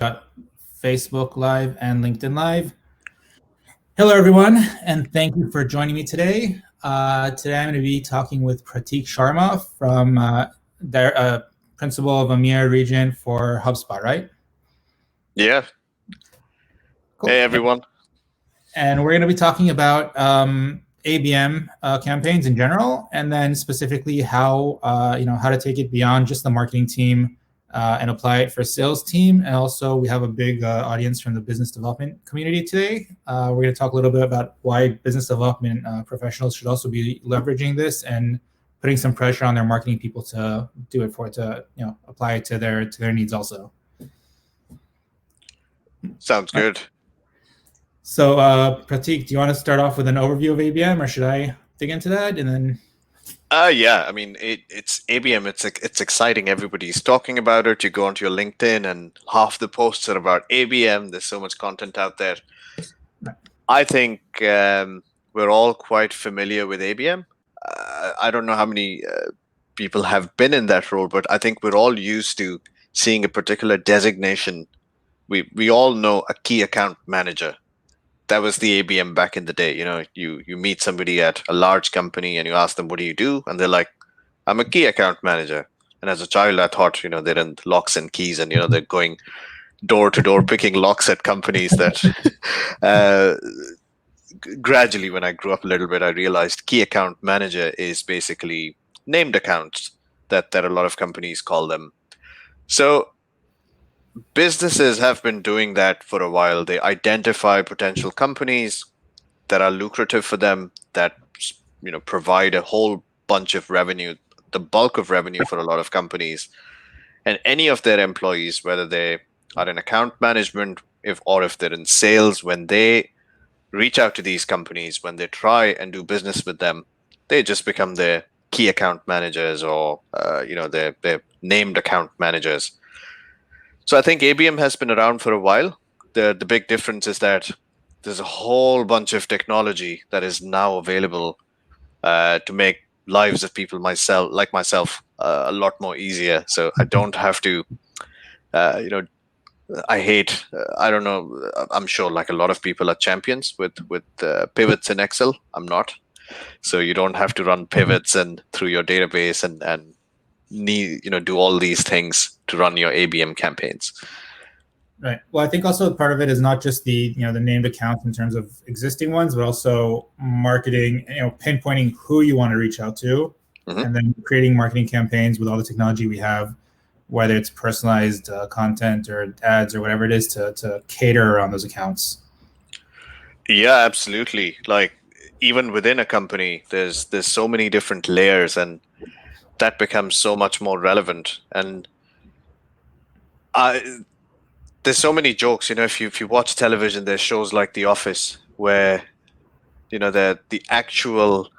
got Facebook Live and LinkedIn Live. Hello, everyone, and thank you for joining me today. Today I'm going to be talking with Pratik Sharma from Principal of EMEA region for HubSpot, right? Yeah. Cool. Hey, everyone. And we're going to be talking about ABM campaigns in general, and then specifically how to take it beyond just the marketing team and apply it for sales team. And also we have a big audience from the business development community today. We're going to talk a little bit about why business development professionals should also be leveraging this and putting some pressure on their marketing people to do it apply it to their needs also. Sounds good. So, Pratik, do you want to start off with an overview of ABM, or should I dig into that and then? Yeah. I mean, it's ABM. It's exciting. Everybody's talking about it. You go onto your LinkedIn, and half the posts are about ABM. There's so much content out there. I think we're all quite familiar with ABM. I don't know how many people have been in that role, but I think we're all used to seeing a particular designation. We all know a key account manager. That was the ABM back in the day. You meet somebody at a large company and you ask them, what do you do? And they're like, I'm a key account manager. And as a child, I thought, they're in locks and keys and, they're going door to door picking locks at companies that gradually, when I grew up a little bit, I realized key account manager is basically named accounts that a lot of companies call them. So businesses have been doing that for a while. They identify potential companies that are lucrative for them, that provide a whole bunch of revenue, the bulk of revenue for a lot of companies. And any of their employees, whether they are in account management, if they're in sales, when they reach out to these companies, when they try and do business with them, they just become their key account managers or their named account managers. So I think ABM has been around for a while. The big difference is that there's a whole bunch of technology that is now available to make lives of people like myself a lot more easier. So I don't have to, I don't know, I'm sure like a lot of people are champions with pivots in Excel. I'm not. So you don't have to run pivots and through your database and do all these things to run your ABM campaigns. Right. Well, I think also part of it is not just the named accounts in terms of existing ones, but also marketing, pinpointing who you want to reach out to, and then creating marketing campaigns with all the technology we have, whether it's personalized content or ads or whatever it is to cater around those accounts. Yeah, absolutely. Like even within a company, there's so many different layers, and that becomes so much more relevant. And there's so many jokes. If you watch television, there's shows like The Office where the actual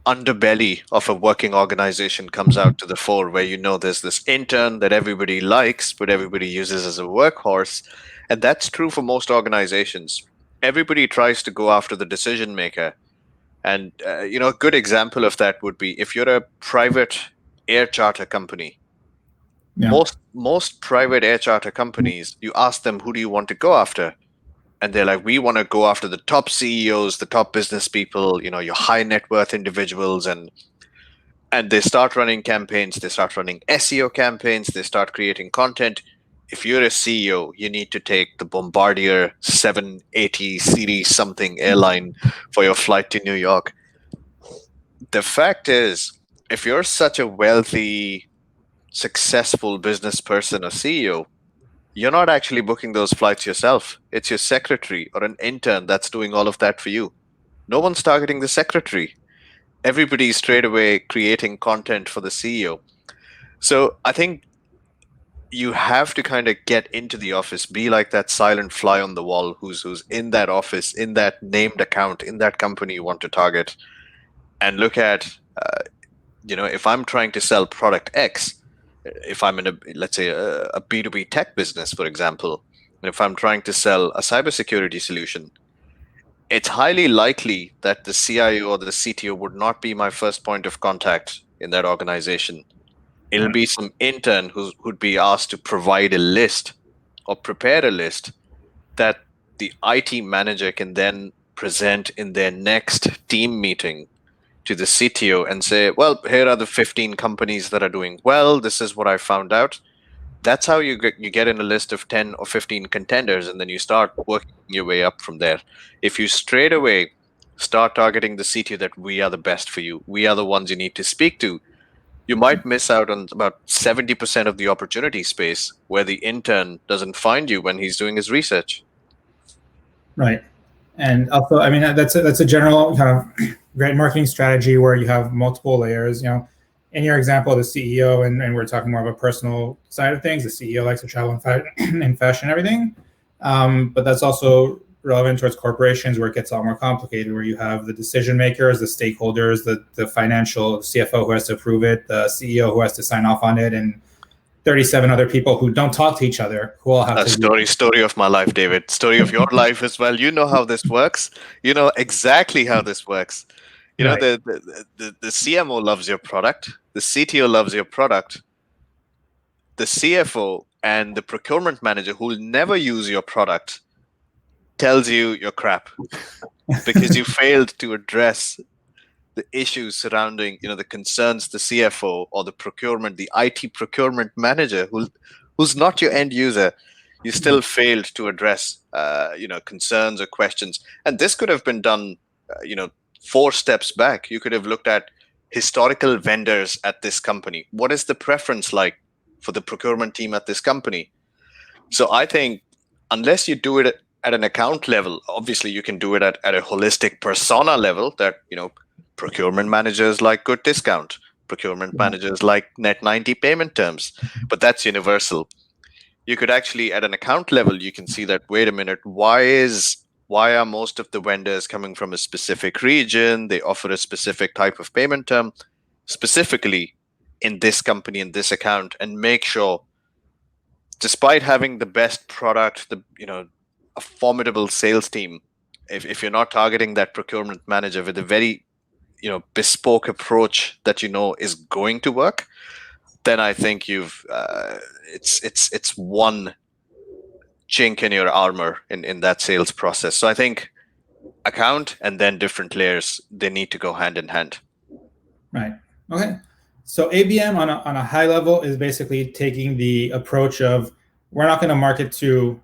underbelly of a working organization comes out to the fore, where there's this intern that everybody likes, but everybody uses as a workhorse. And that's true for most organizations. Everybody tries to go after the decision maker. And a good example of that would be if you're a private air charter company. Yeah. Most private air charter companies, you ask them, who do you want to go after? And they're like, we want to go after the top CEOs, the top business people, your high net worth individuals. And they start running campaigns. They start running SEO campaigns. They start creating content. If you're a CEO, you need to take the Bombardier 780 series something airline for your flight to New York. The fact is, if you're such a wealthy, successful business person or CEO, you're not actually booking those flights yourself. It's your secretary or an intern that's doing all of that for you. No one's targeting the secretary. Everybody's straight away creating content for the CEO. So I think you have to kind of get into the office, be like that silent fly on the wall who's in that office, in that named account, in that company you want to target, and look at, if I'm trying to sell product X, if I'm in let's say a B2B tech business, for example, and if I'm trying to sell a cybersecurity solution, it's highly likely that the CIO or the CTO would not be my first point of contact in that organization. It'll be some intern who'd be asked to provide a list or prepare a list that the IT manager can then present in their next team meeting to the CTO and say, well, here are the 15 companies that are doing well. This is what I found out. That's how you get in a list of 10 or 15 contenders, and then you start working your way up from there. If you straight away start targeting the CTO that we are the best for you, we are the ones you need to speak to, you might miss out on about 70% of the opportunity space where the intern doesn't find you when he's doing his research. Right. And also, I mean, that's a general kind of great marketing strategy where you have multiple layers. In your example, the CEO, and we're talking more of a personal side of things. The CEO likes to travel in fashion and everything, but that's also relevant towards corporations where it gets a lot more complicated, where you have the decision makers, the stakeholders, the financial CFO who has to approve it, the CEO who has to sign off on it, and 37 other people who don't talk to each other who all have A story of my life, David. Story of your life as well. You know how this works. You know exactly how this works. You know, Right. the CMO loves your product. The CTO loves your product. The CFO and the procurement manager who will never use your product tells you you're crap because you failed to address the issues surrounding, the concerns the CFO or the IT procurement manager who's not your end user. You still failed to address, concerns or questions. And this could have been done, 4 steps back. You could have looked at historical vendors at this company. What is the preference like for the procurement team at this company? So I think unless you do it at an account level, obviously you can do it at a holistic persona level that, procurement managers like good discount, procurement managers like net 90 payment terms, but that's universal. You could actually, at an account level, you can see that, wait a minute, why are most of the vendors coming from a specific region? They offer a specific type of payment term, specifically in this company, in this account, and make sure, despite having the best product, a formidable sales team, if you're not targeting that procurement manager with a very bespoke approach that is going to work, then I think you've it's one chink in your armor in that sales process. So I think account and then different layers, they need to go hand in hand. Right. Okay. So ABM on a high level is basically taking the approach of, we're not going to market to,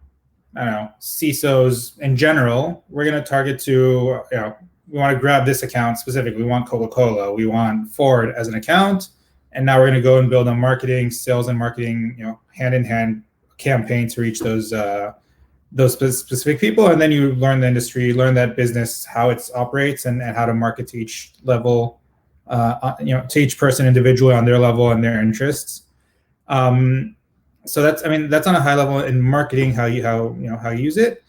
I don't know, CISOs in general. We're going to target to, we want to grab this account specifically. We want Coca-Cola. We want Ford as an account. And now we're going to go and build a marketing, sales and marketing, hand-in-hand campaign to reach those specific people. And then you learn the industry, learn that business, how it operates, and how to market to each level, to each person individually on their level and their interests. So that's on a high level in marketing, how you use it.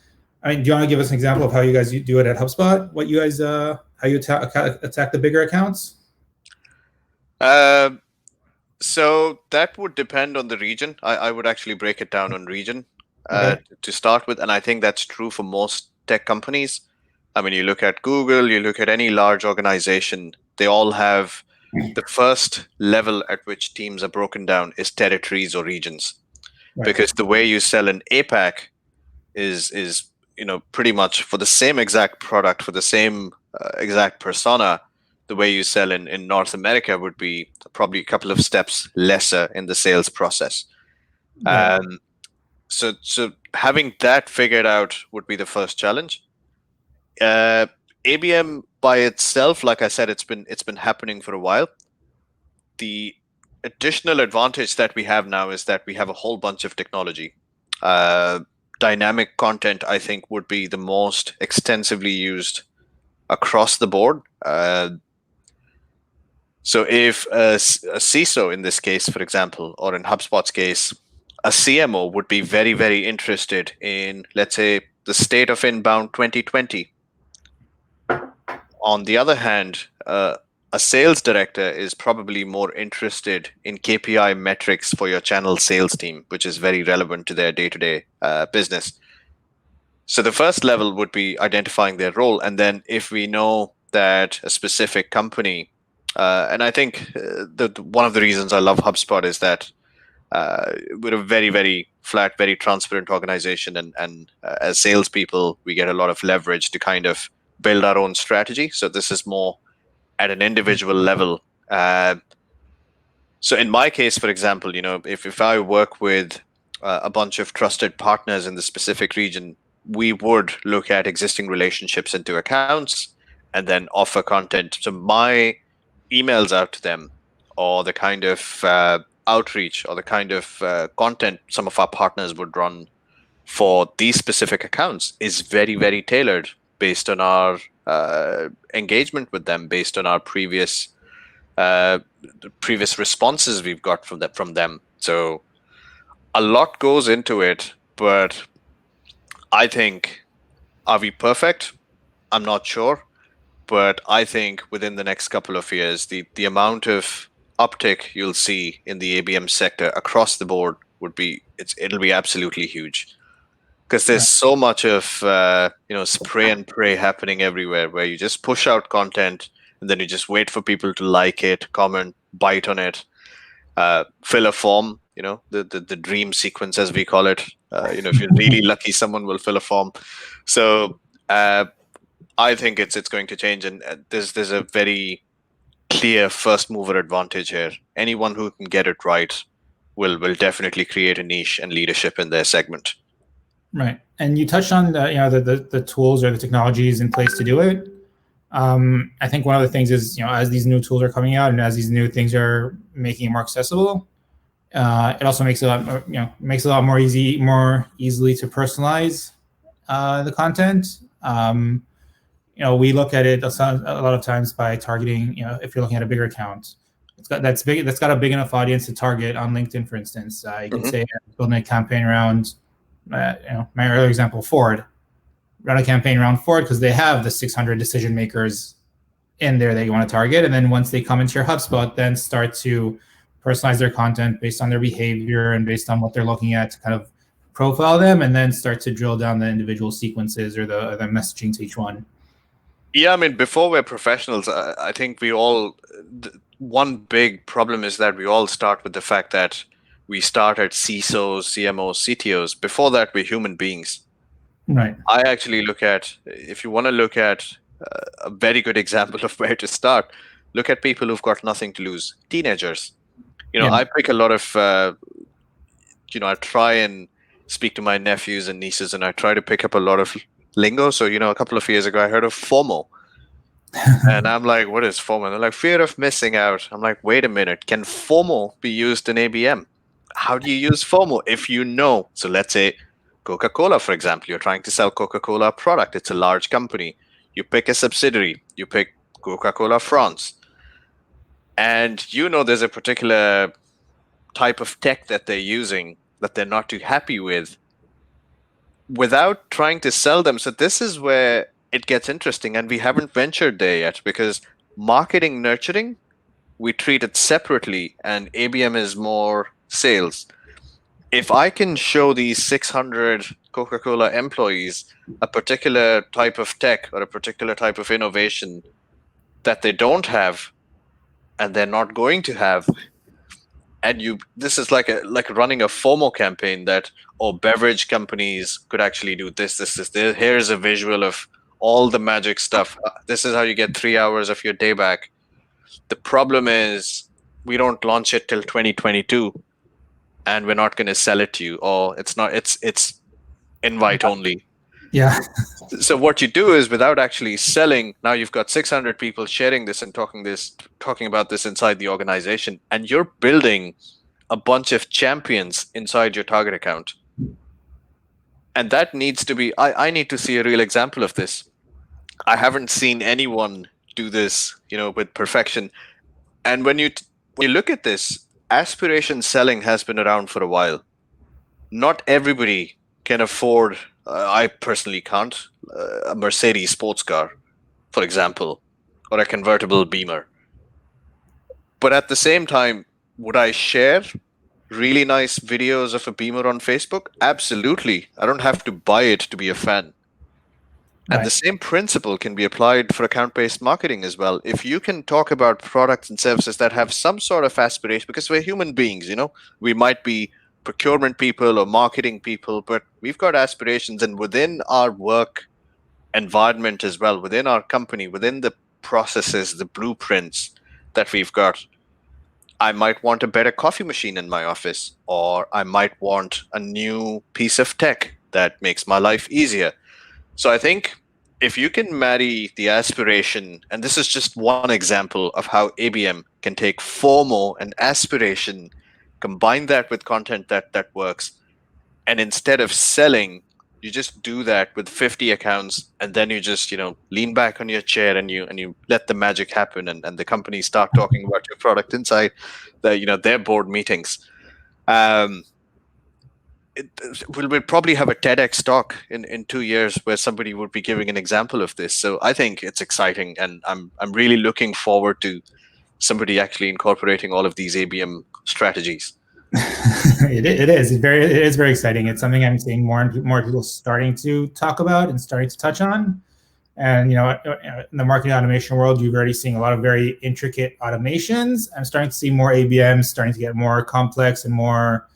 Do you want to give us an example of how you guys do it at HubSpot? What you guys, how you attack the bigger accounts? So that would depend on the region. I would actually break it down on region to start with. And I think that's true for most tech companies. You look at Google, you look at any large organization, they all have the first level at which teams are broken down is territories or regions. Right. Because the way you sell in APAC is pretty much for the same exact product, for the same exact persona, the way you sell in North America would be probably a couple of steps lesser in the sales process. Right. So having that figured out would be the first challenge. ABM by itself, like I said, it's been happening for a while. The additional advantage that we have now is that we have a whole bunch of technology. Dynamic content, I think, would be the most extensively used across the board. So if a CISO in this case, for example, or in HubSpot's case, a CMO would be very, very interested in, let's say, the state of inbound 2020. On the other hand, a sales director is probably more interested in KPI metrics for your channel sales team, which is very relevant to their day-to-day business. So the first level would be identifying their role. And then if we know that a specific company, and I think one of the reasons I love HubSpot is that we're a very, very flat, very transparent organization, and as salespeople, we get a lot of leverage to kind of build our own strategy. So this is more at an individual level. So in my case, for example, if I work with a bunch of trusted partners in the specific region, we would look at existing relationships into accounts and then offer content. So my emails out to them, or the kind of outreach or the kind of content some of our partners would run for these specific accounts, is very, very tailored based on our engagement with them, based on our previous responses we've got from them. So a lot goes into it, but I think, are we perfect? I'm not sure, but I think within the next couple of years, the amount of uptick you'll see in the ABM sector across the board it'll be absolutely huge, because there's so much of spray and pray happening everywhere, where you just push out content and then you just wait for people to like it, comment, bite on it, fill a form. The dream sequence, as we call it. If you're really lucky, someone will fill a form. So I think it's going to change, and there's a very clear first mover advantage here. Anyone who can get it right will definitely create a niche and leadership in their segment. Right, and you touched on the tools or the technologies in place to do it. I think one of the things is, as these new tools are coming out and as these new things are making it more accessible, it also makes it a lot more easily to personalize the content. We look at it a lot of times by targeting. If you're looking at a bigger account, that's got a big enough audience to target on LinkedIn, for instance. You could say building a campaign around, my earlier example, Ford. Run a campaign around Ford because they have the 600 decision makers in there that you want to target, and then once they come into your HubSpot, then start to personalize their content based on their behavior and based on what they're looking at to kind of profile them, and then start to drill down the individual sequences or the messaging to each one. Yeah, I mean, before we're professionals, I think one big problem is that we all start with the fact that we start at CISOs, CMOs, CTOs. Before that, we're human beings. Right. I actually if you want to look at a very good example of where to start, look at people who've got nothing to lose. Teenagers. I pick a lot of, I try and speak to my nephews and nieces, and I try to pick up a lot of lingo. So, a couple of years ago, I heard of FOMO. And I'm like, what is FOMO? And they're like, fear of missing out. I'm like, wait a minute. Can FOMO be used in ABM? How do you use FOMO if you know? So let's say Coca-Cola, for example, you're trying to sell Coca-Cola product. It's a large company. You pick a subsidiary. You pick Coca-Cola France. And there's a particular type of tech that they're using that they're not too happy with, without trying to sell them. So this is where it gets interesting, and we haven't ventured there yet, because marketing, nurturing, we treat it separately, and ABM is more sales. If I can show these 600 Coca-Cola employees a particular type of tech or a particular type of innovation that they don't have and they're not going to have, and this is like running a FOMO campaign that, beverage companies could actually do this. Here's a visual of all the magic stuff. This is how you get 3 hours of your day back. The problem is we don't launch it till 2022, and we're not going to sell it to you, or it's invite only. Yeah. So what you do is, without actually selling, now you've got 600 people sharing this and talking about this inside the organization, and you're building a bunch of champions inside your target account. And that needs to be, I need to see a real example of this. I haven't seen anyone do this, with perfection. And when you look at this, aspiration selling has been around for a while. Not everybody can afford, I personally can't, a Mercedes sports car, for example, or a convertible Beamer. But at the same time, would I share really nice videos of a Beamer on Facebook? Absolutely. I don't have to buy it to be a fan. And the Right. same principle can be applied for account-based marketing as well. If you can talk about products and services that have some sort of aspiration, because we're human beings, we might be procurement people or marketing people, but we've got aspirations, and within our work environment as well, within our company, within the processes, the blueprints that we've got, I might want a better coffee machine in my office, or I might want a new piece of tech that makes my life easier. So I think if you can marry the aspiration, and this is just one example of how ABM can take FOMO and aspiration, combine that with content that works, and instead of selling, you just do that with 50 accounts, and then you just lean back on your chair and you let the magic happen, and the company start talking about your product inside their board meetings. Um, we'll probably have a TEDx talk in 2 years where somebody would be giving an example of this. So I think it's exciting, and I'm really looking forward to somebody actually incorporating all of these ABM strategies. It is very exciting. It's something I'm seeing more and more people starting to talk about and starting to touch on. And in the marketing automation world, you've already seen a lot of very intricate automations. I'm starting to see more ABMs starting to get more complex and more,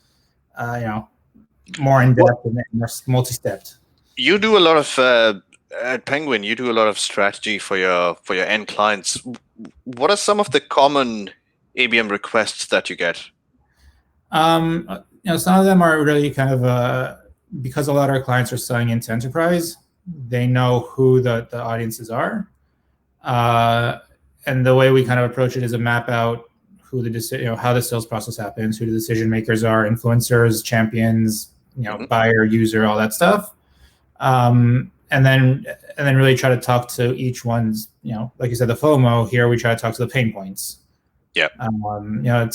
more in depth and more multi-stepped. You do a lot of at Penguin. You do a lot of strategy for your end clients. What are some of the common ABM requests that you get? Some of them are really kind of because a lot of our clients are selling into enterprise. They know who the audiences are, and the way we kind of approach it is to map out who how the sales process happens, who the decision makers are, influencers, champions, buyer, user, all that stuff. And then really try to talk to each one's, like you said, the FOMO. Here we try to talk to the pain points. Yeah.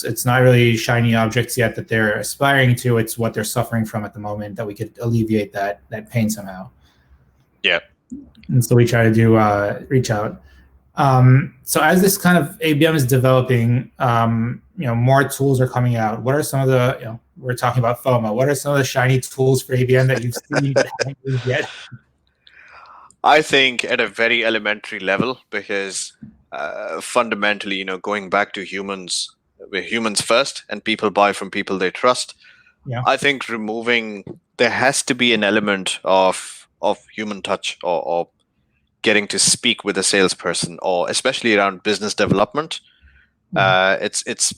It's not really shiny objects yet that they're aspiring to. It's what they're suffering from at the moment that we could alleviate that pain somehow. Yeah. And so we try to do reach out. So as this kind of ABM is developing, more tools are coming out. What are some of the, we're talking about FOMO. What are some of the shiny tools for ABM that you've seen but haven't used yet? I think at a very elementary level, because fundamentally, going back to humans, we're humans first, and people buy from people they trust. Yeah. I think there has to be an element of human touch, or getting to speak with a salesperson, or especially around business development. It's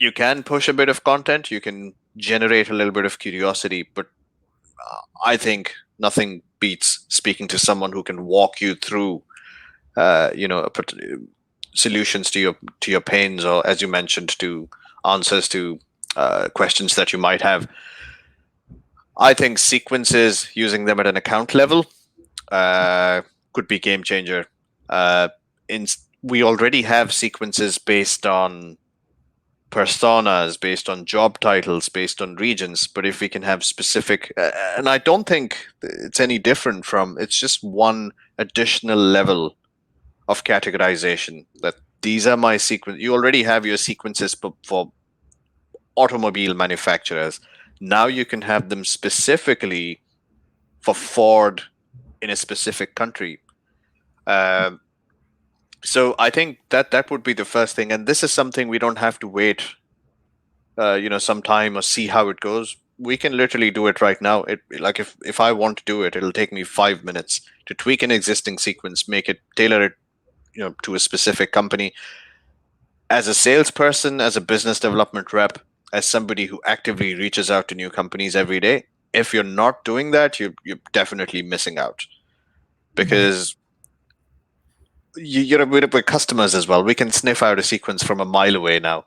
you can push a bit of content, you can generate a little bit of curiosity, but I think nothing beats speaking to someone who can walk you through solutions to your pains, or, as you mentioned, to answers to questions that you might have. I think sequences, using them at an account level, could be game changer. We already have sequences based on personas, based on job titles, based on regions, but if we can have specific, and I don't think it's any different from, it's just one additional level of categorization, that these are my sequence. You already have your sequences for automobile manufacturers. Now you can have them specifically for Ford in a specific country. So I think that would be the first thing, and this is something we don't have to wait, some time or see how it goes. We can literally do it right now. Like if I want to do it, it'll take me 5 minutes to tweak an existing sequence, tailor it, to a specific company. As a salesperson, as a business development rep, as somebody who actively reaches out to new companies every day, if you're not doing that, you're definitely missing out, because we're customers as well. We can sniff out a sequence from a mile away now.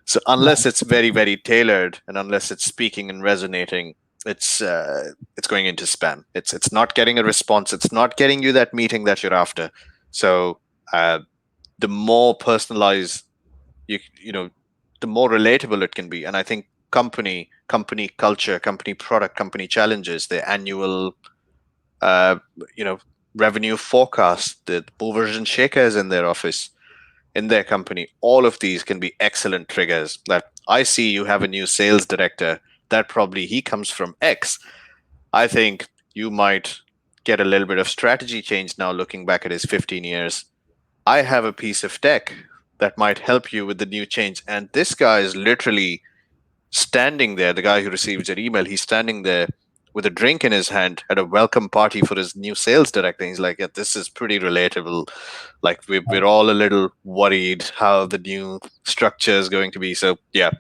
So unless it's very, very tailored, and unless it's speaking and resonating, it's going into spam. It's not getting a response. It's not getting you that meeting that you're after. So the more personalized, the more relatable it can be. And I think company culture, company product, company challenges, their annual revenue forecast, the movers and shakers in their office, in their company, all of these can be excellent triggers. That I see you have a new sales director, that probably he comes from X. I think you might get a little bit of strategy change now, looking back at his 15 years. I have a piece of tech that might help you with the new change. And this guy is literally standing there, the guy who receives your email, he's standing there with a drink in his hand at a welcome party for his new sales director. He's like, yeah, this is pretty relatable. Like we're all a little worried how the new structure is going to be. So yeah.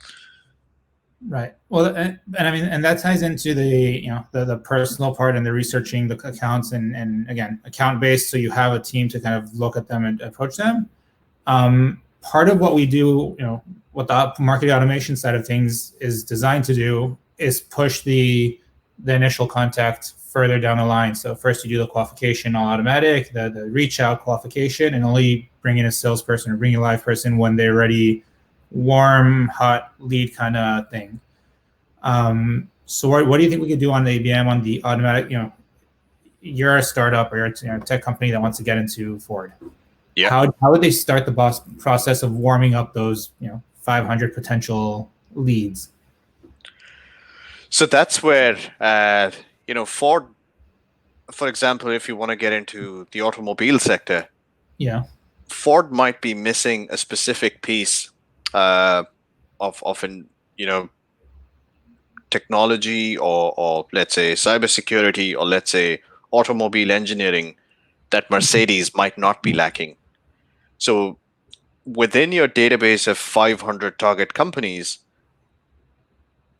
Right. Well, and I mean, and that ties into the personal part and the researching the accounts and again, account based. So you have a team to kind of look at them and approach them. Part of what we do, what the marketing automation side of things is designed to do is push the initial contact further down the line. So first you do the qualification all automatic, the reach out qualification, and only bring in a salesperson or bring in a live person when they're ready, warm, hot lead kind of thing. So what do you think we could do on the ABM on the automatic, you're a startup or you're a tech company that wants to get into Ford. Yeah. How would they start the process of warming up those 500 potential leads? So that's where Ford, for example, if you want to get into the automobile sector, Yeah, Ford might be missing a specific piece of an technology or let's say cybersecurity or let's say automobile engineering that Mercedes might not be lacking. So within your database of 500 target companies,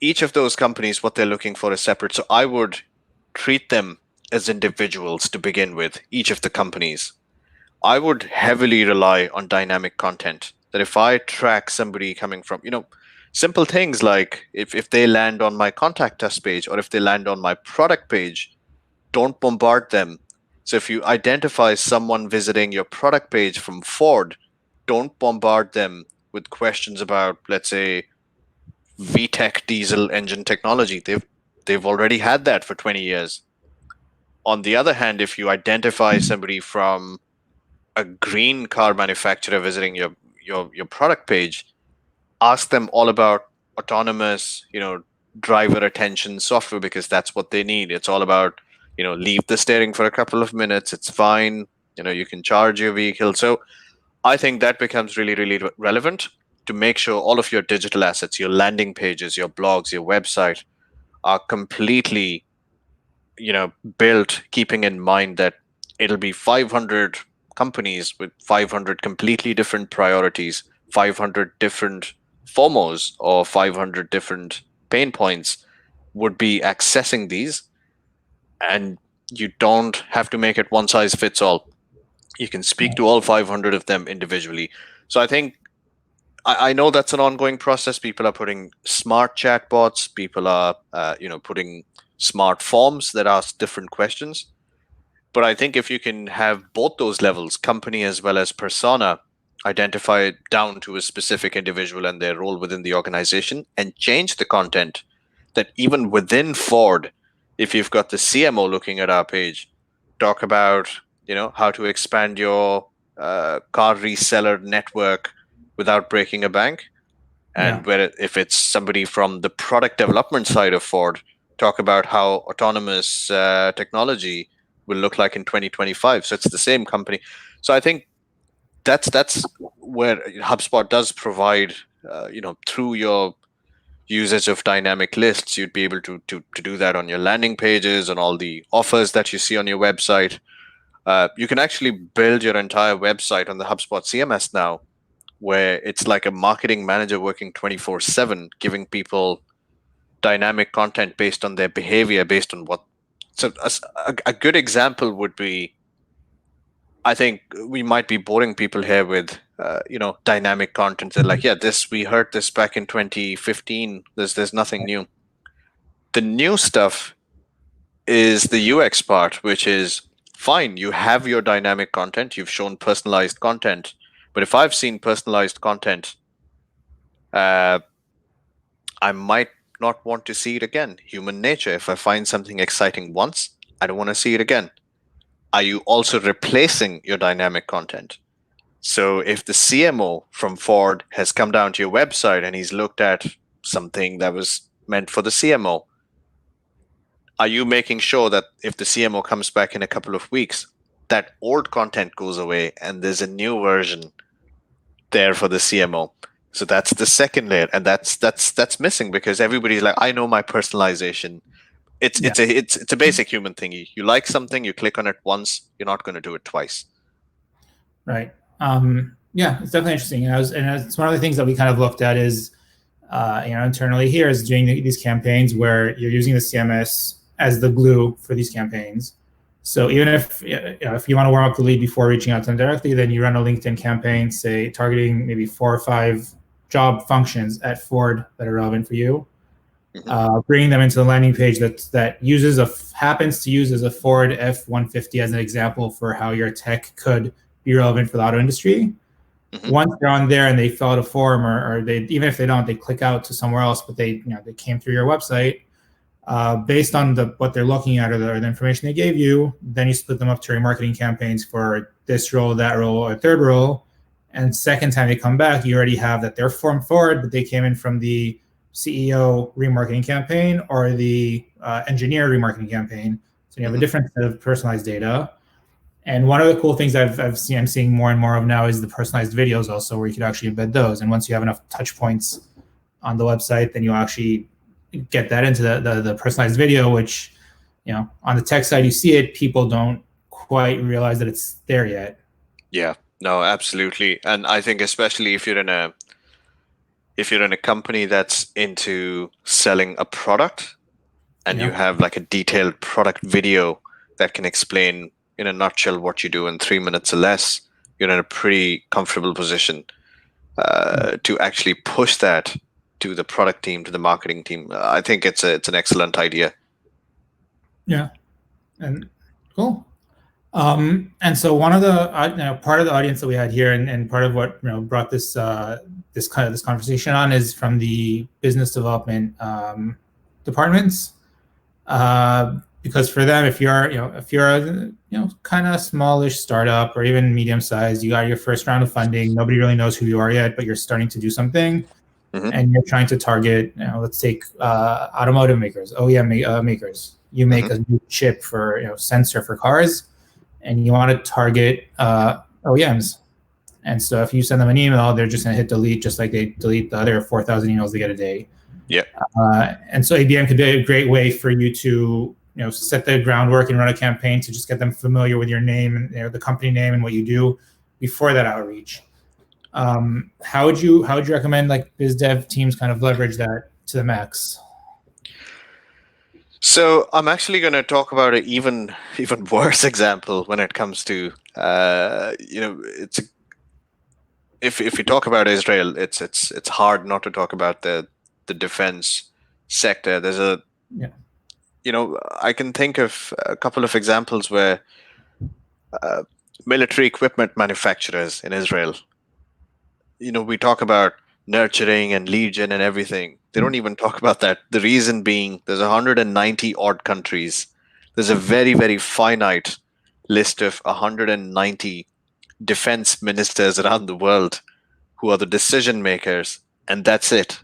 each of those companies, what they're looking for is separate. So I would treat them as individuals to begin with, each of the companies. I would heavily rely on dynamic content. That if I track somebody coming from, simple things like if they land on my contact us page or if they land on my product page, don't bombard them. So if you identify someone visiting your product page from Ford, don't bombard them with questions about, let's say, VTEC diesel engine technology. They've already had that for 20 years. On the other hand, if you identify somebody from a green car manufacturer visiting your product page, ask them all about autonomous, driver attention software because that's what they need. It's all about, leave the steering for a couple of minutes. It's fine. You can charge your vehicle. So I think that becomes really, really relevant to make sure all of your digital assets, your landing pages, your blogs, your website are completely, built keeping in mind that it'll be 500 companies with 500 completely different priorities, 500 different FOMOs or 500 different pain points would be accessing these. And you don't have to make it one size fits all. You can speak to all 500 of them individually. So I think I know that's an ongoing process. People are putting smart chatbots. People are, putting smart forms that ask different questions. But I think if you can have both those levels, company as well as persona, identify down to a specific individual and their role within the organization and change the content, that even within Ford, if you've got the CMO looking at our page, talk about, how to expand your car reseller network without breaking a bank. And where if it's somebody from the product development side of Ford, talk about how autonomous technology will look like in 2025. So it's the same company. So I think that's where HubSpot does provide, through your usage of dynamic lists, you'd be able to do that on your landing pages and all the offers that you see on your website. You can actually build your entire website on the HubSpot CMS now, where it's like a marketing manager working 24/7, giving people dynamic content based on their behavior, based on what. So a good example would be, I think we might be boring people here with, dynamic content. They're like, yeah, we heard this back in 2015. There's nothing new. The new stuff is the UX part, which is fine. You have your dynamic content. You've shown personalized content. But if I've seen personalized content, I might not want to see it again. Human nature. If I find something exciting once, I don't want to see it again. Are you also replacing your dynamic content? So if the CMO from Ford has come down to your website and he's looked at something that was meant for the CMO, are you making sure that if the CMO comes back in a couple of weeks, that old content goes away and there's a new version there for the CMO? So that's the second layer, and that's missing because everybody's like, I know my personalization. Yeah. It's a basic human thing. You like something, you click on it once, you're not going to do it twice. Right. Yeah, it's definitely interesting. And it's one of the things that we kind of looked at is, internally here is doing these campaigns where you're using the CMS as the glue for these campaigns. So even if if you want to warm up the lead before reaching out to them directly, then you run a LinkedIn campaign, say targeting maybe 4 or 5 job functions at Ford that are relevant for you. Bringing them into the landing page that happens to use as a Ford F-150 as an example for how your tech could be relevant for the auto industry. Once they're on there and they fill out a form, or they, even if they don't, they click out to somewhere else, but they came through your website. Based on what they're looking at or the information they gave you, then you split them up to your marketing campaigns for this role, that role, or third role. And second time they come back, you already have that they're formed forward, but they came in from the CEO remarketing campaign or the engineer remarketing campaign. So you have a different set of personalized data. And one of the cool things I'm seeing more and more of now is the personalized videos also, where you could actually embed those. And once you have enough touch points on the website, then you actually get that into the personalized video, which, on the tech side, you see it, people don't quite realize that it's there yet. Yeah, no, absolutely. And I think especially if you're in a company that's into selling a product and you have like a detailed product video that can explain in a nutshell what you do in 3 minutes or less, you're in a pretty comfortable position to actually push that to the product team, to the marketing team. I think it's an excellent idea. Yeah, and cool. And so one of the part of the audience that we had here, and part of what brought this conversation on, is from the business development departments. Because for them, if you're a kind of smallish startup or even medium sized, you got your first round of funding, nobody really knows who you are yet, but you're starting to do something, and you're trying to target, let's take automotive makers, OEM makers. You make a new chip for sensor for cars, and you want to target OEMs. And so if you send them an email, they're just going to hit delete, just like they delete the other 4,000 emails they get a day. Yeah. And so ABM could be a great way for you to set the groundwork and run a campaign to just get them familiar with your name and the company name and what you do before that outreach. How would you recommend like biz dev teams kind of leverage that to the max? So I'm actually going to talk about an even worse example when it comes to it's if you talk about Israel, it's hard not to talk about the defense sector. There's I can think of a couple of examples where military equipment manufacturers in Israel, we talk about nurturing and legion and everything. They don't even talk about that. The reason being there's 190 odd countries. There's a very, very finite list of 190 defense ministers around the world who are the decision makers, and that's it.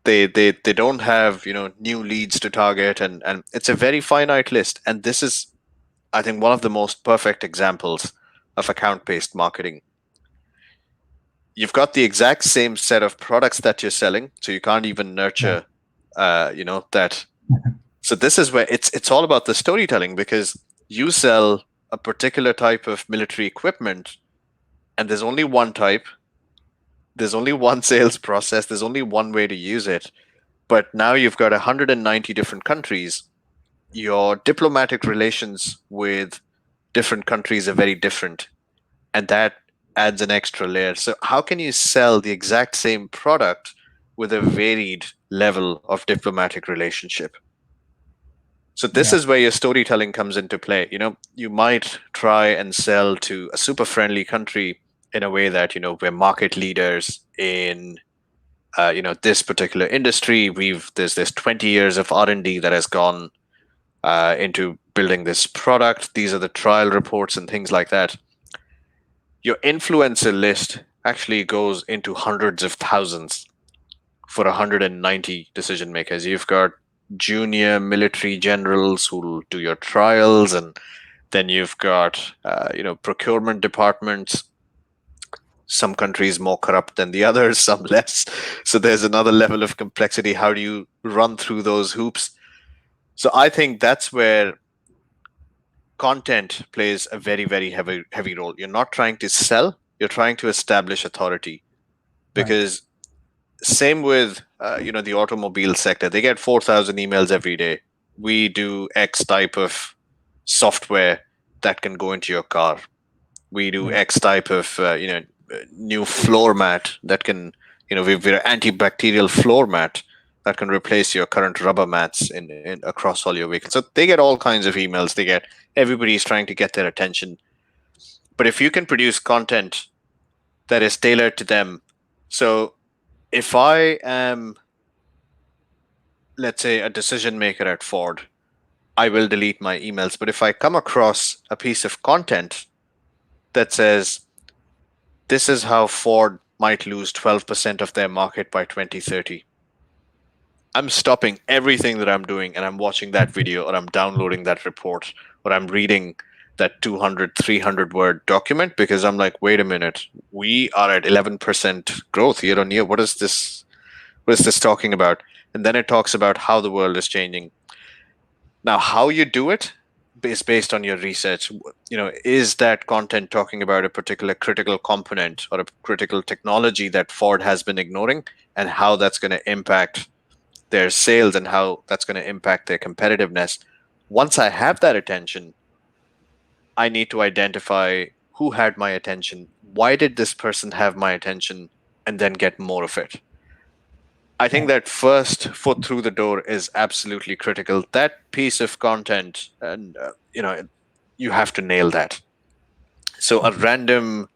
They don't have new leads to target, and it's a very finite list. And this is, I think, one of the most perfect examples of account-based marketing. You've got the exact same set of products that you're selling, so you can't even nurture, that. So this is where it's all about the storytelling, because you sell a particular type of military equipment, and there's only one type. There's only one sales process. There's only one way to use it. But now you've got 190 different countries. Your diplomatic relations with different countries are very different, and that adds an extra layer. So how can you sell the exact same product with a varied level of diplomatic relationship? So this is where your storytelling comes into play. You might try and sell to a super friendly country in a way that, we're market leaders in this particular industry. There's this 20 years of R&D that has gone into building this product. These are the trial reports and things like that. Your influencer list actually goes into hundreds of thousands for 190 decision makers. You've got junior military generals who'll do your trials, and then you've got procurement departments. Some countries more corrupt than the others, some less. So there's another level of complexity. How do you run through those hoops? So I think that's where content plays a very, very heavy role. You're not trying to sell, you're trying to establish authority. Because same with the automobile sector, they get 4,000 emails every day. We do X type of software that can go into your car. We do X type of new floor mat that can, we're antibacterial floor mat that can replace your current rubber mats in across all your vehicles. So they get all kinds of emails. They get, everybody's trying to get their attention. But if you can produce content that is tailored to them, so if I am, let's say, a decision maker at Ford, I will delete my emails. But if I come across a piece of content that says, this is how Ford might lose 12% of their market by 2030, I'm stopping everything that I'm doing and I'm watching that video, or I'm downloading that report, or I'm reading that 200, 300 word document, because I'm like, wait a minute, we are at 11% growth year on year. What is this talking about? And then it talks about how the world is changing. Now, how you do it is based on your research. Is that content talking about a particular critical component or a critical technology that Ford has been ignoring, and how that's going to impact their sales and how that's going to impact their competitiveness? Once I have that attention, I need to identify who had my attention, why did this person have my attention, and then get more of it. I think that first foot through the door is absolutely critical. That piece of content, and you have to nail that. So a random,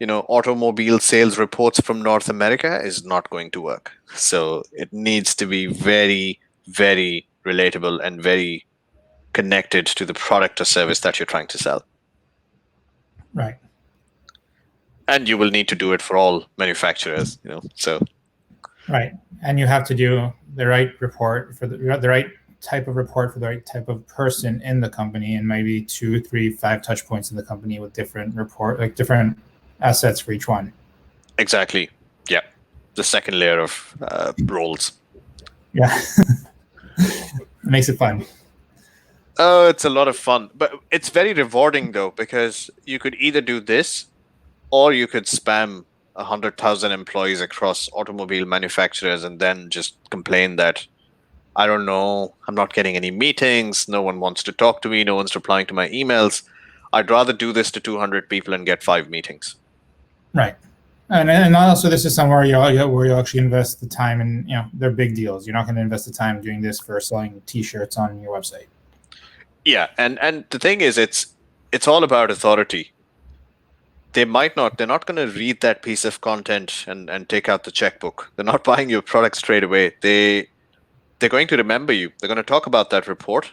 automobile sales reports from North America is not going to work. So it needs to be very, very relatable and very connected to the product or service that you're trying to sell. Right. And you will need to do it for all manufacturers, so. Right. And you have to do the right report for the right type of report for the right type of person in the company, and maybe 2, 3, 5 touch points in the company with different different assets for each one. Exactly. Yeah. The second layer of roles. Yeah. It makes it fun. Oh, it's a lot of fun, but it's very rewarding though, because you could either do this, or you could spam 100,000 employees across automobile manufacturers and then just complain that, I don't know, I'm not getting any meetings, no one wants to talk to me, no one's replying to my emails. I'd rather do this to 200 people and get 5 meetings. Right. And also, this is somewhere where you actually invest the time, and they're big deals. You're not going to invest the time doing this for selling T-shirts on your website. Yeah, and the thing is, it's all about authority. They're not going to read that piece of content and take out the checkbook. They're not buying your product straight away. They're going to remember you. They're going to talk about that report.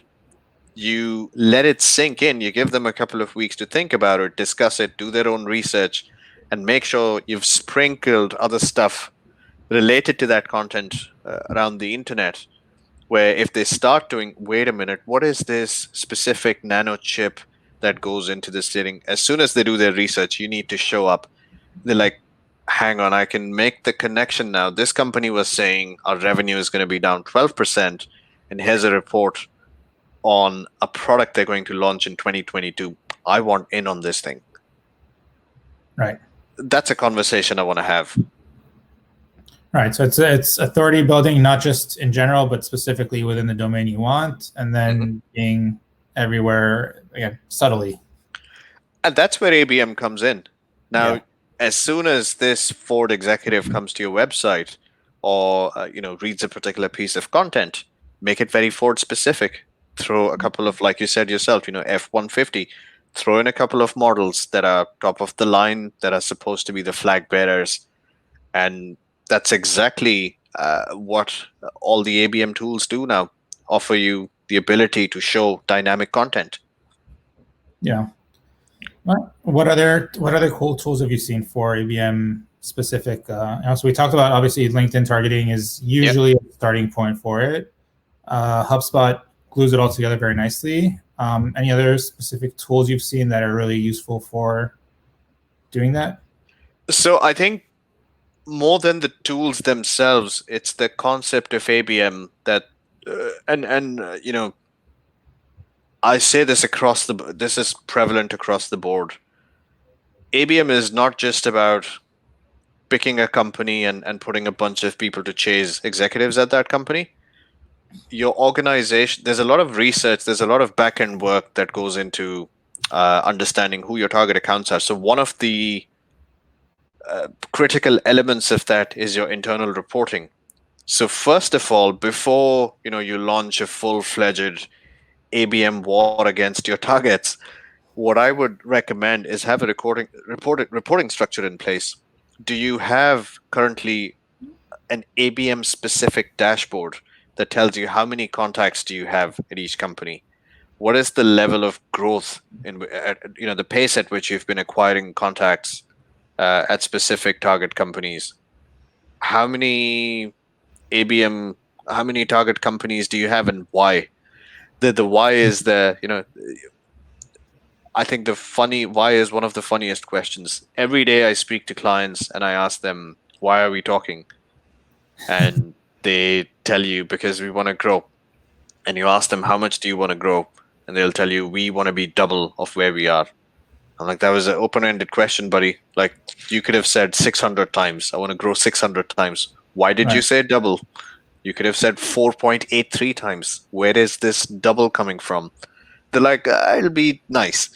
You let it sink in. You give them a couple of weeks to think about it, discuss it, do their own research, and make sure you've sprinkled other stuff related to that content around the internet, where if they start doing, wait a minute, what is this specific nano chip that goes into this steering? As soon as they do their research, you need to show up. They're like, hang on, I can make the connection now. This company was saying our revenue is going to be down 12%, and here's a report on a product they're going to launch in 2022. I want in on this thing. Right. That's a conversation I want to have. Right. So it's authority building, not just in general, but specifically within the domain you want, and then being everywhere, again, subtly. And that's where ABM comes in. Now, as soon as this Ford executive comes to your website, or reads a particular piece of content, make it very Ford specific. Throw a couple of, like you said yourself, F-150. Throw in a couple of models that are top of the line, that are supposed to be the flag bearers, and that's exactly what all the ABM tools do now. Offer you the ability to show dynamic content. Yeah. What other cool tools have you seen for ABM specific? So we talked about, obviously, LinkedIn targeting is usually a starting point for it. HubSpot glues it all together very nicely. Any other specific tools you've seen that are really useful for doing that? So I think more than the tools themselves, it's the concept of ABM that, I say this this is prevalent across the board. ABM is not just about picking a company and putting a bunch of people to chase executives at that company. Your organization, there's a lot of research, there's a lot of back end work that goes into understanding who your target accounts are. So one of the critical elements of that is your internal reporting. So first of all, before you launch a full-fledged ABM war against your targets, what I would recommend is have a reporting structure in place. Do you have currently an ABM specific dashboard that tells you how many contacts do you have at each company? What is the level of growth the pace at which you've been acquiring contacts at specific target companies? How many ABM, how many target companies do you have and why? The why is I think the funny why is one of the funniest questions. Every day I speak to clients and I ask them, why are we talking? And they tell you, because we want to grow. And you ask them, how much do you want to grow? And they'll tell you, we want to be double of where we are. I'm like, that was an open-ended question, buddy. Like, you could have said 600 times, I want to grow 600 times. Why did you say double? You could have said 4.83 times. Where is this double coming from? They're like, it'll be nice.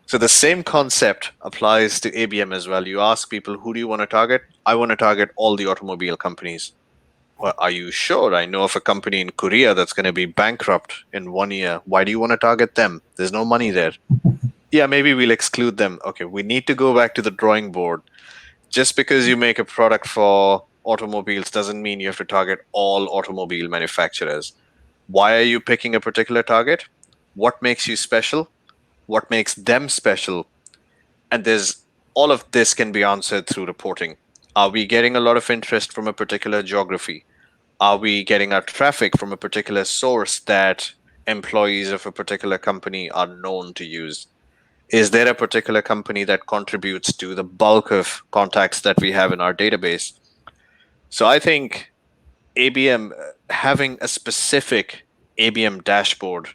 So the same concept applies to ABM as well. You ask people, who do you want to target? I want to target all the automobile companies. Well, are you sure? I know of a company in Korea that's going to be bankrupt in 1 year. Why do you want to target them? There's no money there. Yeah, maybe we'll exclude them. Okay, we need to go back to the drawing board. Just because you make a product for automobiles doesn't mean you have to target all automobile manufacturers. Why are you picking a particular target? What makes you special? What makes them special? And there's all of this can be answered through reporting. Are we getting a lot of interest from a particular geography? Are we getting our traffic from a particular source that employees of a particular company are known to use? Is there a particular company that contributes to the bulk of contacts that we have in our database? So I think ABM, having a specific ABM dashboard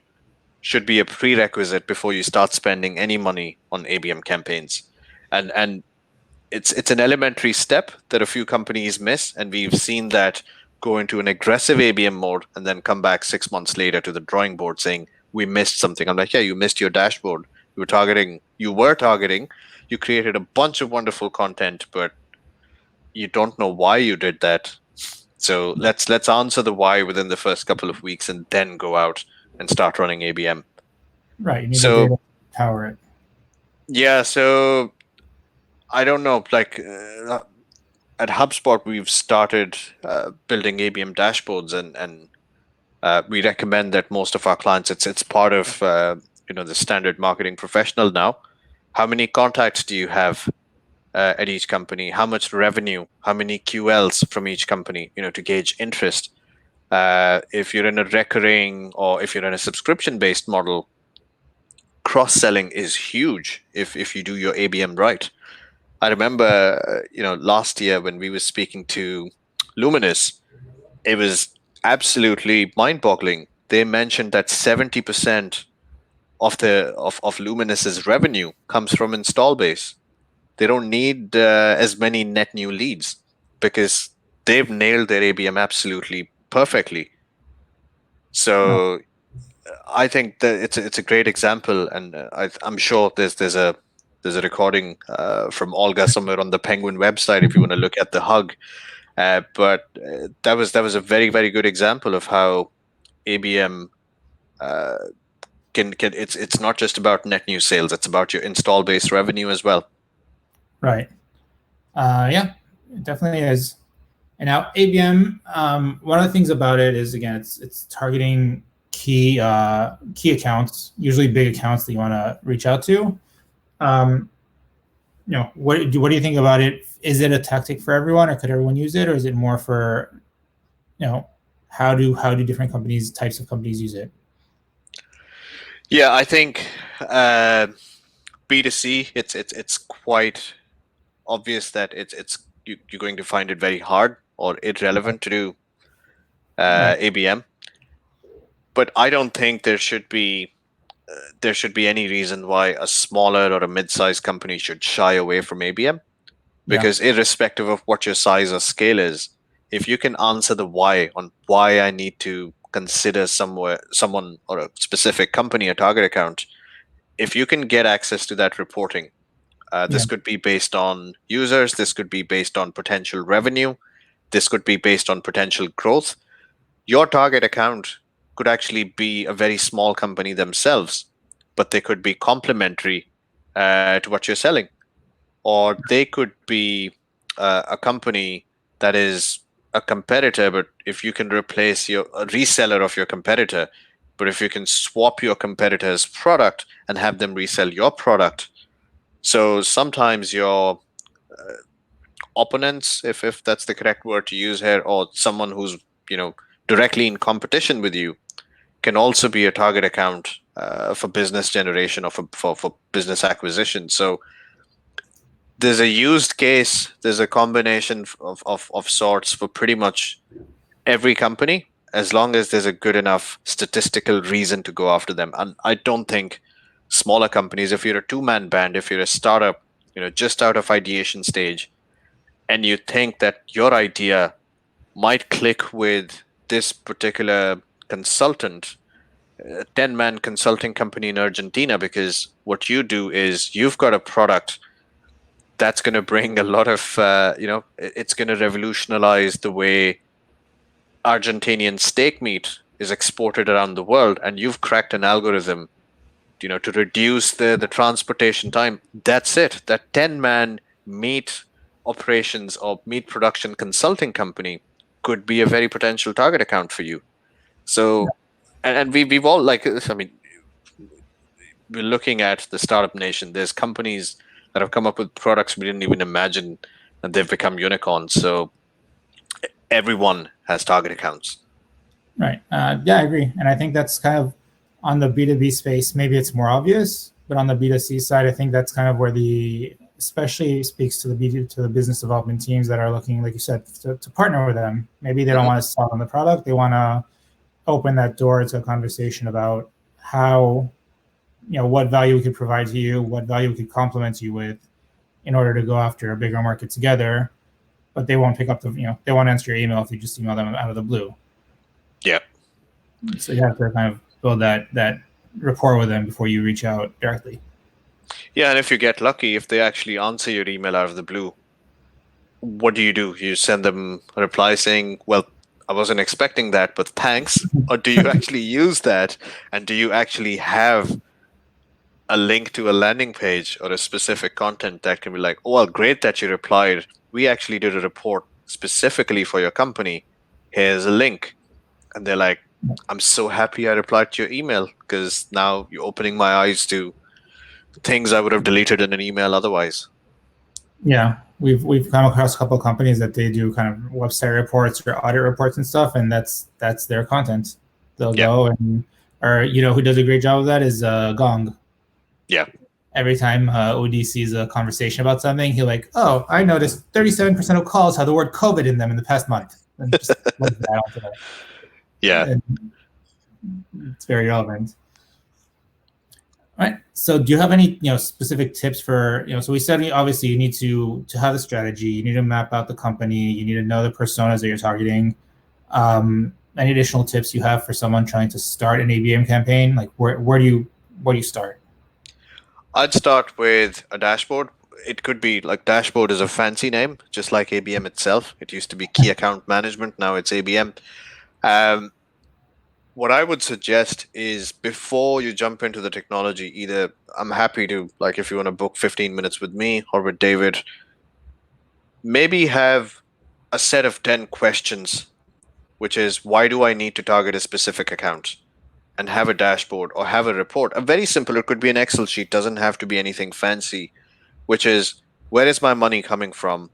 should be a prerequisite before you start spending any money on ABM campaigns. And it's an elementary step that a few companies miss, and we've seen that go into an aggressive ABM mode and then come back 6 months later to the drawing board saying, we missed something. I'm like, yeah, you missed your dashboard. You were targeting, you created a bunch of wonderful content, but you don't know why you did that. So let's answer the why within the first couple of weeks and then go out and start running ABM. Right. You need the data to power it. Yeah. So I don't know, like at HubSpot, we've started building ABM dashboards, and we recommend that most of our clients, it's part of the standard marketing professional now. How many contacts do you have at each company? How much revenue? How many QLs from each company? To gauge interest. If you're in a recurring or if you're in a subscription-based model, cross-selling is huge if you do your ABM right. I remember, last year when we were speaking to Luminous, it was absolutely mind-boggling. They mentioned that 70% of Luminous's revenue comes from install base. They don't need as many net new leads because they've nailed their ABM absolutely perfectly. So I think that it's a great example, and I'm sure there's a recording from Olga somewhere on the Penguin website if you want to look at the hug. But that was a very, very good example of how ABM can it's not just about net new sales; it's about your install base revenue as well. Right. Yeah, it definitely is. And now ABM, one of the things about it is, again, it's targeting key accounts, usually big accounts that you want to reach out to. What do you think about it? Is it a tactic for everyone, or could everyone use it, or is it more for, how do different types of companies use it? Yeah, I think B2C, it's quite obvious that you're going to find it very hard or irrelevant to do Right. ABM. But I don't think there should be any reason why a smaller or a mid-sized company should shy away from ABM, Yeah. because irrespective of what your size or scale is, if you can answer the why on why I need to consider someone or a specific company a target account, if you can get access to that reporting, Yeah. this could be based on users, this could be based on potential revenue, this could be based on potential growth. Your target account could actually be a very small company themselves, but they could be complementary to what you're selling. Or they could be a company that is a competitor, but if you can replace a reseller of your competitor, but if you can swap your competitor's product and have them resell your product. So sometimes your opponents, if that's the correct word to use here, or someone who's directly in competition with you, can also be a target account for business generation or for business acquisition. So there's a used case, there's a combination of sorts for pretty much every company, as long as there's a good enough statistical reason to go after them. And I don't think smaller companies, if you're a two-man band, if you're a startup, just out of ideation stage, and you think that your idea might click with this particular consultant, a 10-man consulting company in Argentina, because what you do is you've got a product that's going to bring a lot of, it's going to revolutionize the way Argentinian steak meat is exported around the world, and you've cracked an algorithm, to reduce the transportation time. That's it. That 10-man meat operations or meat production consulting company could be a very potential target account for you. So, and we've all, like, I mean, we're looking at the startup nation. There's companies that have come up with products we didn't even imagine, and they've become unicorns. So everyone has target accounts. Right. Yeah, I agree. And I think that's kind of on the B2B space, maybe it's more obvious, but on the B2C side, I think that's kind of where especially speaks to the business development teams that are looking, like you said, to partner with them. Maybe they don't Mm-hmm. want to sell them the product. They want to open that door to a conversation about how, what value we could provide to you, what value we could complement you with in order to go after a bigger market together. But they won't pick up they won't answer your email if you just email them out of the blue. Yeah. So you have to kind of build that rapport with them before you reach out directly. Yeah, and if you get lucky, if they actually answer your email out of the blue, what do? You send them a reply saying, well, I wasn't expecting that, but thanks. Or do you actually use that? And do you actually have a link to a landing page or a specific content that can be like, oh, well, great that you replied. We actually did a report specifically for your company. Here's a link. And they're like, I'm so happy I replied to your email, because now you're opening my eyes to things I would have deleted in an email otherwise. Yeah, we've come across a couple of companies that they do kind of website reports or audit reports and stuff, and that's their content. They'll Yeah. go or who does a great job of that is Gong. Yeah. Every time OD sees a conversation about something, he'll like, oh, I noticed 37% of calls had the word COVID in them in the past month, and just that onto that. Yeah. And it's very relevant. All right. So do you have any specific tips for so we said obviously you need to have a strategy, you need to map out the company, you need to know the personas that you're targeting. Any additional tips you have for someone trying to start an ABM campaign? Like where do you start? I'd start with a dashboard. It could be like, dashboard is a fancy name, just like ABM itself. It used to be key account management. Now it's ABM. What I would suggest is, before you jump into the technology, either, I'm happy to, like, if you want to book 15 minutes with me or with David, maybe have a set of 10 questions, which is, why do I need to target a specific account? And have a dashboard or have a report. A very simple, it could be an Excel sheet, doesn't have to be anything fancy, which is, where is my money coming from?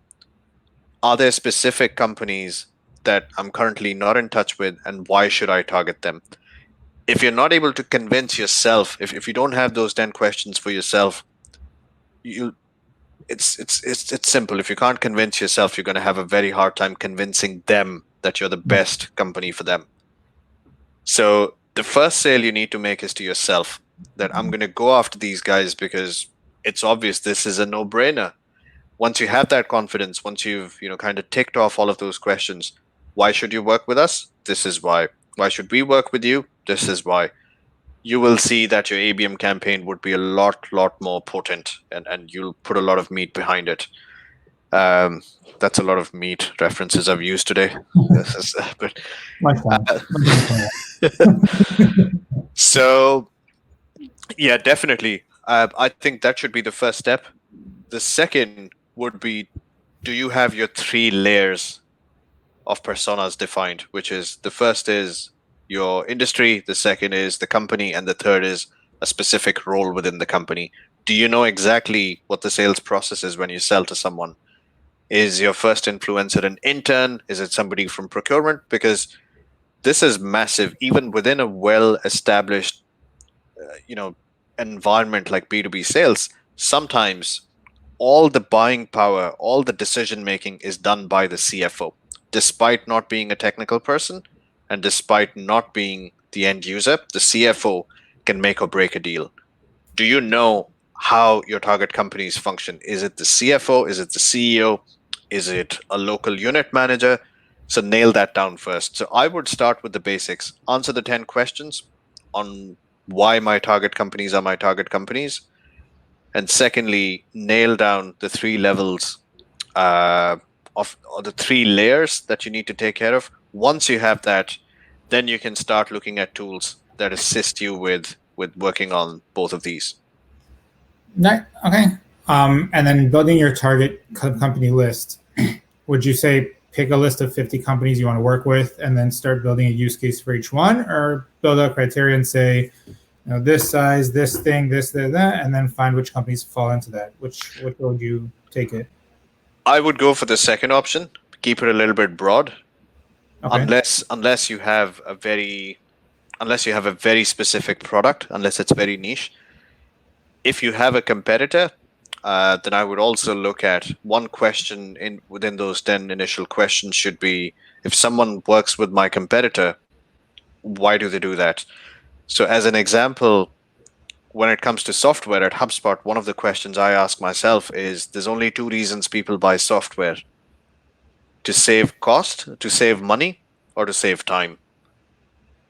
Are there specific companies that I'm currently not in touch with, and why should I target them? If you're not able to convince yourself, if you don't have those 10 questions for yourself, you it's simple. If you can't convince yourself, you're going to have a very hard time convincing them that you're the best company for them. So the first sale you need to make is to yourself, that I'm going to go after these guys because it's obvious this is a no-brainer. Once you have that confidence, once you've kind of ticked off all of those questions, why should you work with us? This is why. Why should we work with you? This is why. You will see that your ABM campaign would be a lot more potent, and you'll put a lot of meat behind it. That's a lot of meat references I've used today. But Much fun. so yeah, definitely. I think that should be the first step. The second would be, do you have your 3 layers of personas defined? Which is, the first is your industry, the second is the company, and the third is a specific role within the company. Do you know exactly what the sales process is when you sell to someone? Is your first influencer an intern? Is it somebody from procurement? Because this is massive. Even within a well-established, environment like B2B sales, sometimes all the buying power, all the decision making is done by the CFO, despite not being a technical person and despite not being the end user. The CFO can make or break a deal. Do you know how your target companies function? Is it the CFO? Is it the CEO? Is it a local unit manager? So nail that down first. So I would start with the basics. Answer the 10 questions on why my target companies are my target companies. And secondly, nail down the 3 levels or the 3 layers that you need to take care of. Once you have that, then you can start looking at tools that assist you with working on both of these. Right. Okay. And then building your target company list, would you say pick a list of 50 companies you want to work with and then start building a use case for each one, or build a criteria and say, this size, this thing, this, that, and then find which companies fall into that? Which would you take it? I would go for the second option. Keep it a little bit broad, Okay. unless you have a very specific product, unless it's very niche. If you have a competitor, then I would also look at one question within those 10 initial questions should be, if someone works with my competitor, why do they do that? So as an example, when it comes to software at HubSpot, one of the questions I ask myself is, there's only 2 reasons people buy software: to save cost, to save money, or to save time.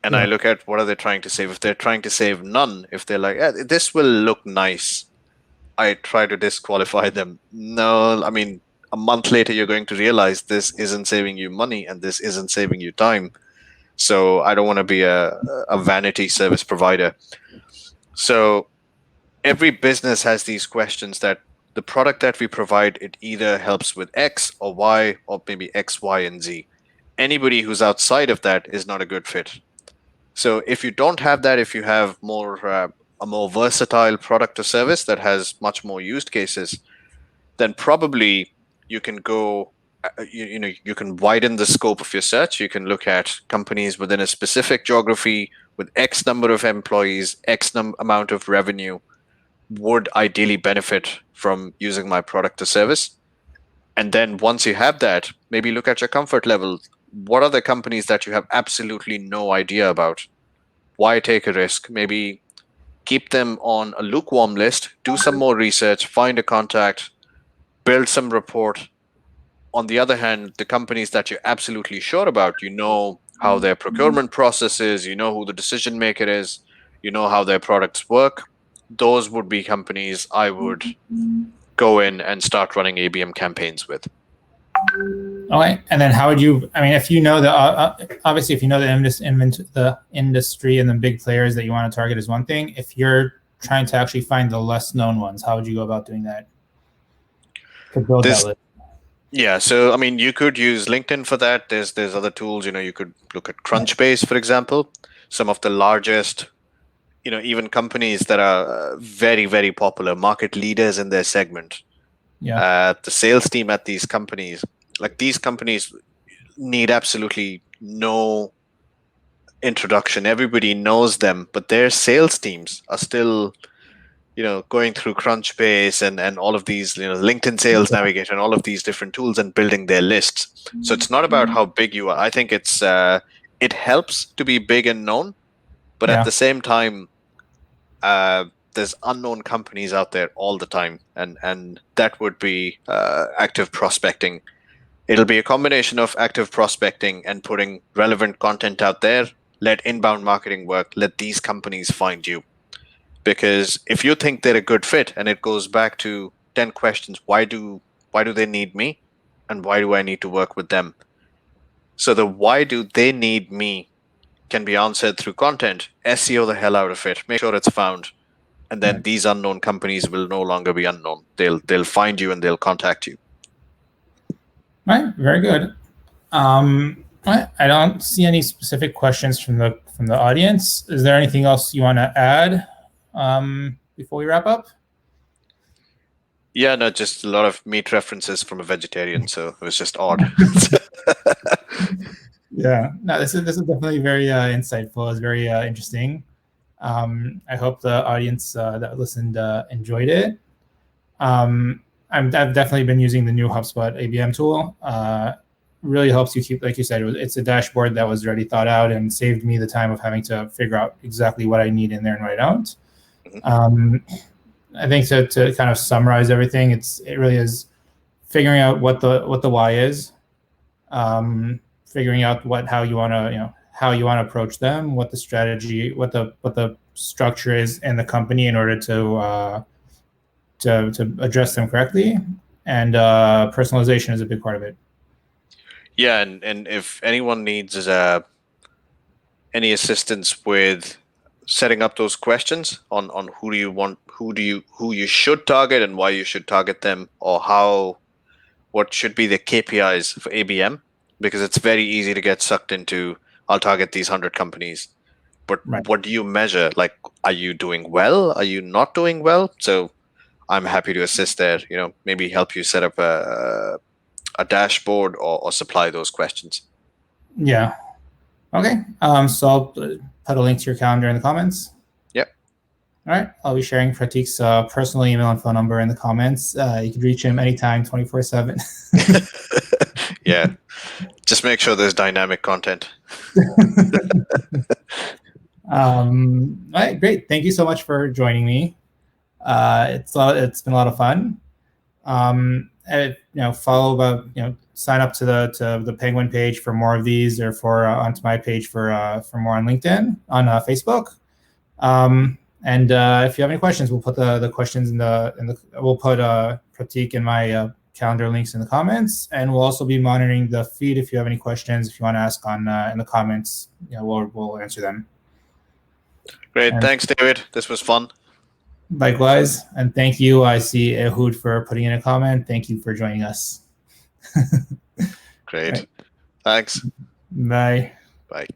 And I look at what are they trying to save. If they're trying to save none, if they're like, this will look nice, I try to disqualify them. No, I mean, a month later, you're going to realize this isn't saving you money and this isn't saving you time. So I don't want to be a vanity service provider. So every business has these questions that the product that we provide, it either helps with X or Y, or maybe X, Y, and Z. Anybody who's outside of that is not a good fit. So if you don't have that, if you have a more versatile product or service that has much more use cases, then probably you can go, you can widen the scope of your search. You can look at companies within a specific geography with X number of employees, amount of revenue, would ideally benefit from using my product or service. And then once you have that, maybe look at your comfort level. What are the companies that you have absolutely no idea about? Why take a risk? Maybe keep them on a lukewarm list, do some more research, find a contact, build some rapport. On the other hand, the companies that you're absolutely sure about, you know how their procurement process is, you know who the decision maker is, you know how their products work. Those would be companies I would go in and start running ABM campaigns with. Okay. And then how would you, I mean, if you know obviously if you know the industry and the big players that you want to target is one thing. If you're trying to actually find the less known ones, how would you go about doing that to build that list? Yeah, so I mean, you could use LinkedIn for that. There's other tools. You could look at Crunchbase, for example. Some of the largest, even companies that are very, very popular, market leaders in their segment. Yeah. The sales team at these companies, need absolutely no introduction. Everybody knows them, but their sales teams are still, going through Crunchbase and all of these, LinkedIn Sales Navigator and all of these different tools and building their lists. So it's not about how big you are. I think it helps to be big and known, but at the same time, there's unknown companies out there all the time, and that would be active prospecting. It'll be a combination of active prospecting and putting relevant content out there. Let inbound marketing work. Let these companies find you. Because if you think they're a good fit, and it goes back to 10 questions, why do they need me? And why do I need to work with them? So the why do they need me can be answered through content. SEO the hell out of it. Make sure it's found. And then these unknown companies will no longer be unknown. They'll find you and they'll contact you. Right, very good. I don't see any specific questions from the audience. Is there anything else you want to add before we wrap up? Yeah, no, just a lot of meat references from a vegetarian, so it was just odd. Yeah, no, this is definitely very insightful. It's very interesting. I hope the audience that listened enjoyed it. I've definitely been using the new HubSpot ABM tool. Really helps you keep, like you said, it's a dashboard that was already thought out and saved me the time of having to figure out exactly what I need in there and what I don't. I think to kind of summarize everything, it really is figuring out what the why is, figuring out how you want to approach them, what the strategy, what the structure is in the company in order to address them correctly, and personalization is a big part of it. Yeah, and if anyone needs any assistance with setting up those questions on who you should target and why you should target them, or what should be the KPIs for ABM, because it's very easy to get sucked into, I'll target these 100 companies. But what do you measure? Like, are you doing well? Are you not doing well? So I'm happy to assist there, maybe help you set up a dashboard or supply those questions. Yeah. Okay. So I'll put a link to your calendar in the comments. Yep. All right. I'll be sharing Pratik's personal email and phone number in the comments. You can reach him anytime, 24/7. Yeah. Just make sure there's dynamic content. All right. Great. Thank you so much for joining me. It's been a lot of fun. Follow sign up to the Penguin page for more of these, or for onto my page for more on LinkedIn, on Facebook. And if you have any questions, we'll put the questions we'll put Pratik and my calendar links in the comments, and we'll also be monitoring the feed. If you have any questions, if you want to ask in the comments, we'll answer them. Great. Thanks, David. This was fun. Likewise, and thank you. I see Ehud for putting in a comment. Thank you for joining us. Great. Right. Thanks. Bye. Bye.